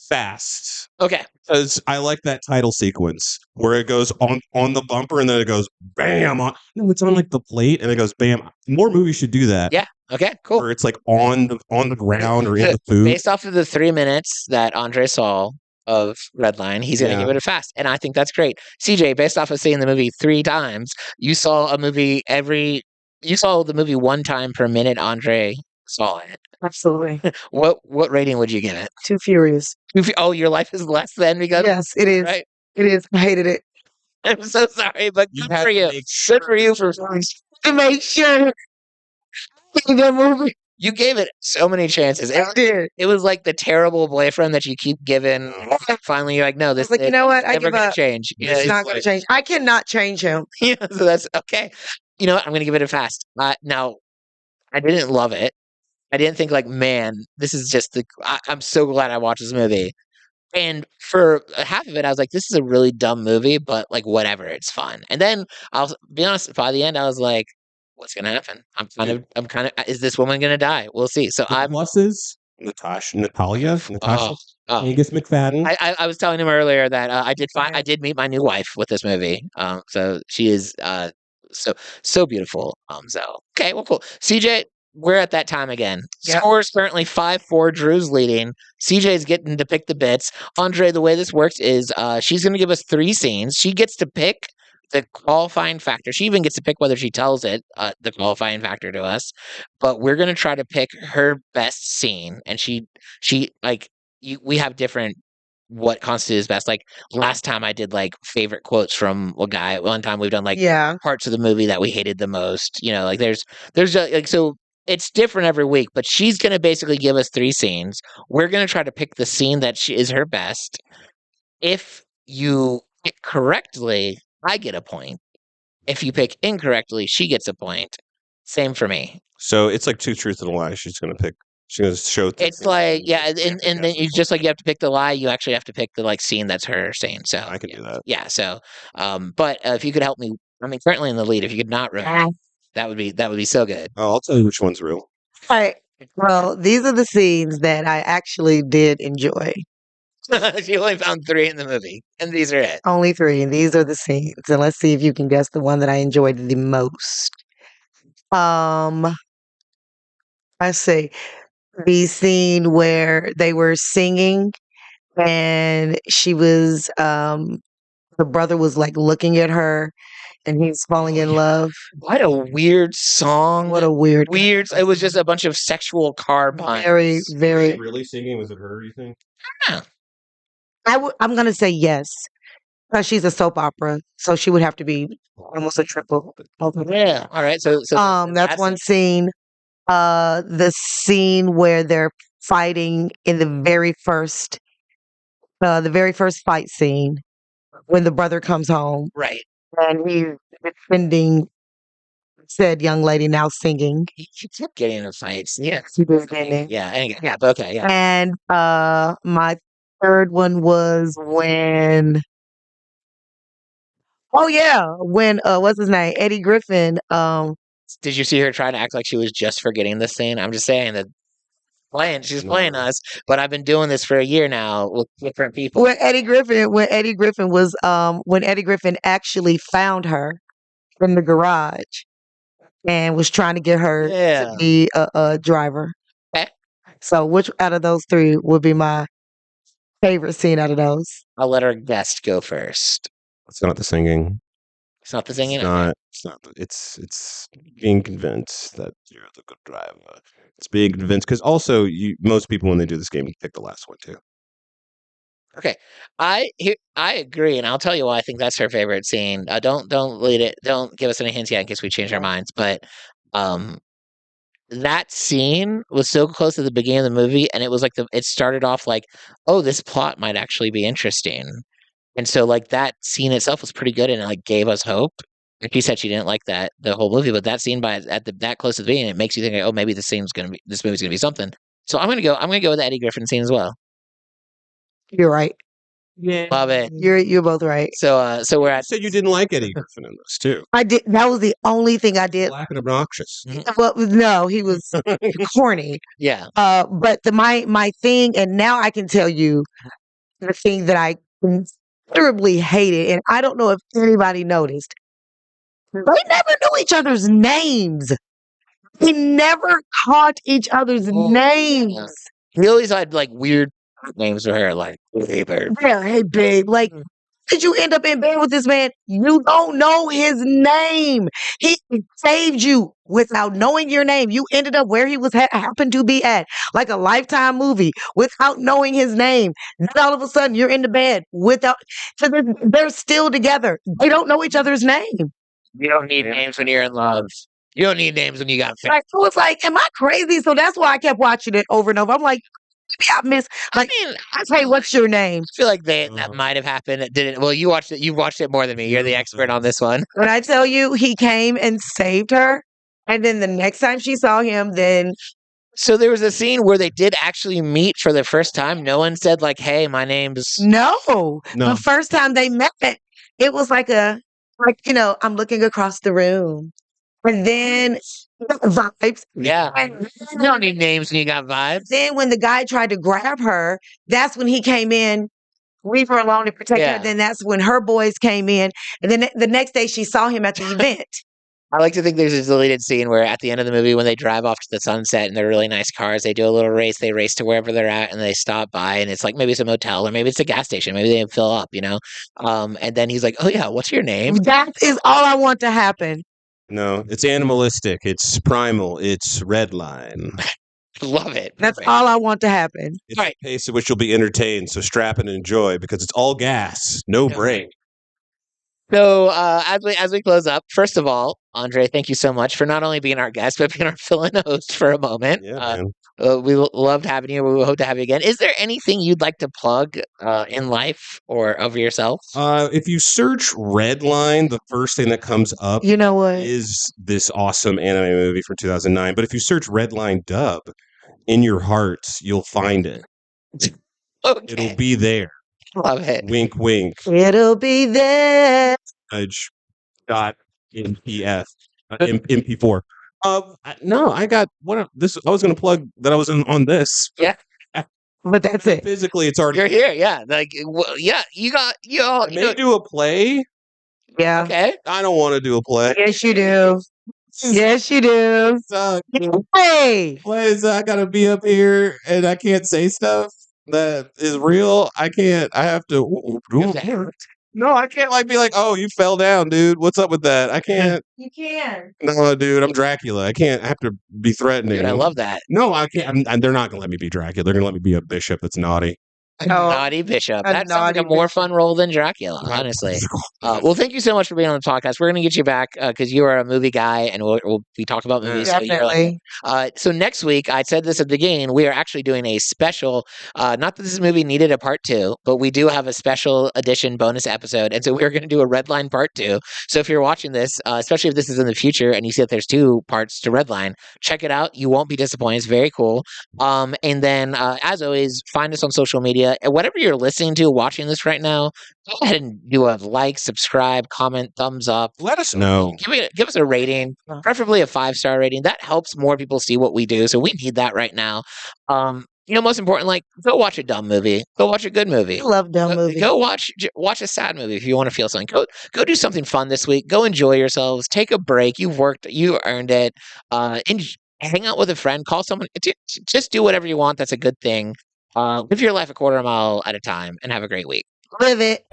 [SPEAKER 3] Fast.
[SPEAKER 2] Okay.
[SPEAKER 3] Because I like that title sequence where it goes on the bumper and then it goes bam. No, it's on like the plate and it goes bam. More movies should do that.
[SPEAKER 2] Yeah. Okay. Cool.
[SPEAKER 3] Where it's like on the ground or in the food.
[SPEAKER 2] Based off of the 3 minutes that Andre saw of Redline, he's going to give it a fast, and I think that's great. CJ, based off of seeing the movie 3 times, you saw the movie one time per minute. Andre saw it.
[SPEAKER 4] Absolutely.
[SPEAKER 2] What rating would you give it?
[SPEAKER 4] Too Furious.
[SPEAKER 2] Oh, your life is less than because
[SPEAKER 4] Yes, it is.
[SPEAKER 2] right?
[SPEAKER 4] It is. I hated it.
[SPEAKER 2] I'm so sorry, but good for you. Good for you for
[SPEAKER 4] To make sure that movie.
[SPEAKER 2] you gave it so many chances.
[SPEAKER 4] I did.
[SPEAKER 2] It was like the terrible boyfriend that you keep giving. Finally, you're like, no, this.
[SPEAKER 4] Like, you know what? I
[SPEAKER 2] never
[SPEAKER 4] give
[SPEAKER 2] gonna
[SPEAKER 4] up.
[SPEAKER 2] change.
[SPEAKER 4] It's not going to change. I cannot change him.
[SPEAKER 2] Yeah, so that's okay. You know what? I'm going to give it a fast. Now, I didn't love it. I didn't think like, man, this is just I'm so glad I watched this movie. And for half of it, I was like, this is a really dumb movie, but like, whatever, it's fun. And then I'll be honest, by the end, I was like, what's going to happen? I'm kind of, is this woman going to die? We'll see. So I'm.
[SPEAKER 3] Pluses. Natalia. Angus McFadden.
[SPEAKER 2] I was telling him earlier that I did meet my new wife with this movie. So she is so beautiful. So okay, well, cool. CJ, we're at that time again.
[SPEAKER 4] Yep.
[SPEAKER 2] Scores currently 5-4. Drew's leading. CJ's getting to pick the bits. Andre, the way this works is she's going to give us 3 scenes. She gets to pick the qualifying factor. She even gets to pick whether she tells it the qualifying factor to us. But we're going to try to pick her best scene, and she like. We have different what constitutes best. Like last time I did like favorite quotes from a guy. One time we've done like parts of the movie that we hated the most. You know, like there's like so it's different every week. But she's gonna basically give us 3 scenes. We're gonna try to pick the scene that is her best. If you pick correctly, I get a point. If you pick incorrectly, she gets a point. Same for me.
[SPEAKER 3] So it's like 2 truths and a lie. She's going to show.
[SPEAKER 2] It's like, yeah, and then you just like you have to pick the lie. You actually have to pick the like scene that's her scene. So
[SPEAKER 3] I can do that.
[SPEAKER 2] Yeah. So, but if you could help me, I mean, currently in the lead. If you could not remember, that would be so good.
[SPEAKER 3] Oh, I'll tell you which one's real.
[SPEAKER 4] All right. Well, these are the scenes that I actually did enjoy.
[SPEAKER 2] She only found 3 in the movie, and these are it.
[SPEAKER 4] Only 3, and these are the scenes. And let's see if you can guess the one that I enjoyed the most. I say the scene where they were singing and she was the brother was like looking at her and he's falling in love.
[SPEAKER 2] What a weird song.
[SPEAKER 4] What a weird.
[SPEAKER 2] It was just a bunch of sexual car puns.
[SPEAKER 4] Very, very.
[SPEAKER 3] Really singing? Was it her, you think?
[SPEAKER 2] Yeah.
[SPEAKER 4] I'm going to say yes. Because she's a soap opera, so she would have to be almost a triple.
[SPEAKER 2] Yeah. All right. So
[SPEAKER 4] that's one scene. The scene where they're fighting in the very first fight scene when the brother comes home.
[SPEAKER 2] Right.
[SPEAKER 4] and he's defending said young lady now singing.
[SPEAKER 2] He kept getting in fights. Yeah.
[SPEAKER 4] She did, didn't he?
[SPEAKER 2] Yeah. Yeah. But okay. Yeah.
[SPEAKER 4] And my third one was when when what's his name? Eddie Griffin.
[SPEAKER 2] Did you see her trying to act like she was just forgetting this scene? I'm just saying that she's playing us, but I've been doing this for a year now with different people.
[SPEAKER 4] When Eddie Griffin was when Eddie Griffin actually found her in the garage and was trying to get her to be a driver.
[SPEAKER 2] Okay.
[SPEAKER 4] So which out of those three would be my favorite scene out of those?
[SPEAKER 2] I'll let our guest go first.
[SPEAKER 3] It's not the singing.
[SPEAKER 2] It's not the singing.
[SPEAKER 3] It's not. It's not. It's being convinced that you're the good driver. It's being convinced because also most people when they do this game pick the last one too.
[SPEAKER 2] Okay, I agree, and I'll tell you why I think that's her favorite scene. Don't lead it. Don't give us any hints yet in case we change our minds. But that scene was so close to the beginning of the movie, and it was like it started off like, oh, this plot might actually be interesting, and so like that scene itself was pretty good, and it like gave us hope. And she said she didn't like the whole movie, but that scene that close to the beginning, it makes you think, oh, maybe this movie's gonna be something. So I'm gonna go with the Eddie Griffin scene as well.
[SPEAKER 4] You're right.
[SPEAKER 2] Yeah. Love it.
[SPEAKER 4] You're both right.
[SPEAKER 2] So we're at.
[SPEAKER 3] You said you didn't like Eddie Griffin in this too.
[SPEAKER 4] I did. That was the only thing I did.
[SPEAKER 3] Black and obnoxious.
[SPEAKER 4] Well, no, he was corny.
[SPEAKER 2] Yeah.
[SPEAKER 4] But my thing, and now I can tell you the thing that I considerably hated, and I don't know if anybody noticed. They never knew each other's names. They never caught each other's names.
[SPEAKER 2] He always had like weird names for her, like hey babe.
[SPEAKER 4] Yeah, hey babe. Like, did you end up in bed with this man? You don't know his name. He saved you without knowing your name. You ended up where he was happened to be at, like a Lifetime movie, without knowing his name. Then all of a sudden you're in the bed without. So they're still together. They don't know each other's name.
[SPEAKER 2] You don't need names when you're in love. You don't need names when you got family.
[SPEAKER 4] Like, so it's like, am I crazy? So that's why I kept watching it over and over. I'm like, maybe I miss. Like, hey, what's your name?
[SPEAKER 2] I feel like that might have happened. It didn't. Well, you watched it. You watched it more than me. You're the expert on this one.
[SPEAKER 4] When I tell you, he came and saved her, and then the next time she saw him, then.
[SPEAKER 2] So there was a scene where they did actually meet for the first time. No one said like, "Hey, my name's."
[SPEAKER 4] No. The first time they met, it was like I'm looking across the room, and then vibes.
[SPEAKER 2] Yeah, you don't need names when you got vibes.
[SPEAKER 4] Then when the guy tried to grab her, that's when he came in, leave her alone and protect her. Then that's when her boys came in, and then the next day she saw him at the event.
[SPEAKER 2] I like to think there's a deleted scene where at the end of the movie, when they drive off to the sunset in their really nice cars, they do a little race. They race to wherever they're at, and they stop by, and it's like maybe it's a motel or maybe it's a gas station. Maybe they fill up, And then he's like, "Oh yeah, what's your name?"
[SPEAKER 4] That is all I want to happen.
[SPEAKER 3] No, it's animalistic. It's primal. It's Redline.
[SPEAKER 2] Love it.
[SPEAKER 4] That's all I want to happen.
[SPEAKER 3] It's the pace at which you'll be entertained. So strap and enjoy because it's all gas, no brake.
[SPEAKER 2] So as we close up, first of all, Andre, thank you so much for not only being our guest but being our fill-in host for a moment.
[SPEAKER 3] Yeah,
[SPEAKER 2] we loved having you. We hope to have you again. Is there anything you'd like to plug in life or of yourself?
[SPEAKER 3] If you search Redline, the first thing that comes up,
[SPEAKER 4] you know what,
[SPEAKER 3] is this awesome anime movie from 2009. But if you search Redline dub, in your hearts, you'll find it.
[SPEAKER 2] Okay.
[SPEAKER 3] It'll be there.
[SPEAKER 2] Love it.
[SPEAKER 3] Wink, wink.
[SPEAKER 4] It'll be there.
[SPEAKER 3] .mps MP4. No, I got this. I was going to plug that I was on this.
[SPEAKER 2] Yeah,
[SPEAKER 4] but that's it.
[SPEAKER 3] Physically, it's already.
[SPEAKER 2] You're here. Yeah, like yeah. You all.
[SPEAKER 3] May do a play.
[SPEAKER 4] Yeah.
[SPEAKER 2] Okay.
[SPEAKER 3] I don't want to do a play.
[SPEAKER 4] Yes, you do. Yes, you do. Hey,
[SPEAKER 3] Plays. I gotta be up here and I can't say stuff that is real. I can't. I have to. No, I can't be like, oh, you fell down, dude. What's up with that? I can't.
[SPEAKER 4] You can.
[SPEAKER 3] No, dude, I'm Dracula. I can't. I have to be threatening.
[SPEAKER 2] Dude, I love that.
[SPEAKER 3] No, I can't. They're not gonna let me be Dracula. They're gonna let me be a bishop that's naughty.
[SPEAKER 2] A
[SPEAKER 4] Oh,
[SPEAKER 2] naughty bishop.
[SPEAKER 4] a
[SPEAKER 2] That sounds like a
[SPEAKER 4] naughty
[SPEAKER 2] more
[SPEAKER 4] bishop.
[SPEAKER 2] fun role than Dracula, honestly. Well, thank you so much for being on the podcast. We're going to get you back because you are a movie guy, and we talk about movies. So you're like,
[SPEAKER 4] Definitely.
[SPEAKER 2] so next week, I said this at the beginning, we are actually doing a special. Not that this movie needed a part two, but we do have a special edition bonus episode, and so we're going to do a Redline part two. So if you're watching this, especially if this is in the future, and you see that there's two parts to Redline, check it out. You won't be disappointed. It's very cool. And then, as always, find us on social media. And whatever you're listening to, watching this right now, go ahead and do a like, subscribe, comment, thumbs up.
[SPEAKER 3] Let us know.
[SPEAKER 2] Give us a rating, preferably a 5-star rating. That helps more people see what we do. So we need that right now. Most important, like, go watch a dumb movie. Go watch a good movie.
[SPEAKER 4] I love dumb movies.
[SPEAKER 2] Go watch a sad movie if you want to feel something. Go do something fun this week. Go enjoy yourselves. Take a break. You've worked. You earned it. Hang out with a friend. Call someone. Just do whatever you want. That's a good thing. Live your life a quarter mile at a time and have a great week.
[SPEAKER 4] Live it.